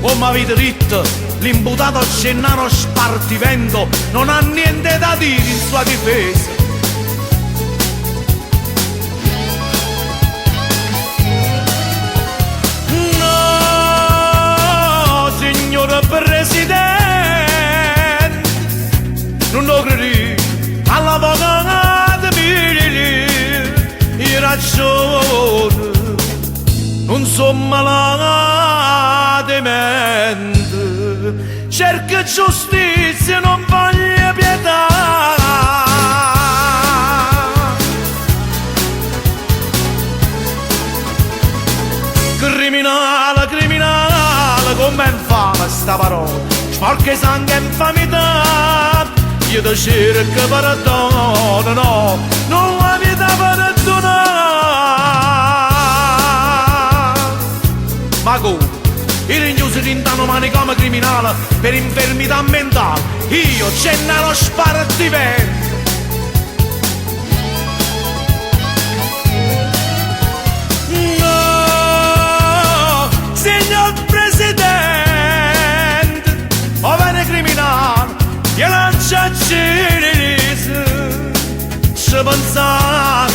Come avete detto, l'imputato Gennaro Spartivento non ha niente da dire in sua difesa. No, signor Presidente, non lo credi all'avvocato Miri, in ragione, non so malati mente, cerca giustizia, non voglio pietà. Criminale, criminale, come infame sta parola, sporca sangue e infamità. Io ti cerco perdono, no, non la vita perdonare. Ma come? I rinchiusi rintano manicomio criminale per infermità mentale. Io Gennaro Spartivento. No, signor Presidente, o viene criminale, io non c'è cirisi. Se pensate,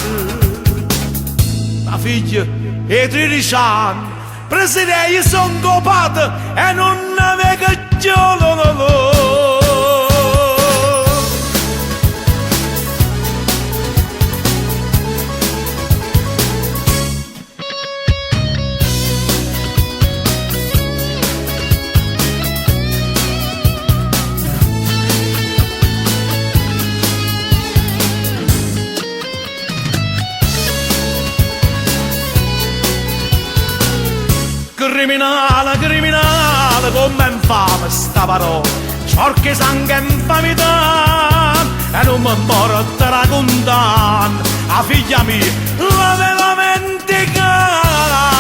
la figlia è 13 anni, Presidente, io sono copato e non avevo più lo. Criminale, criminale, come infame sta parola, sporca sangue e infamità, e non mi morte la condanna, la figlia mia l'aveva dimenticata.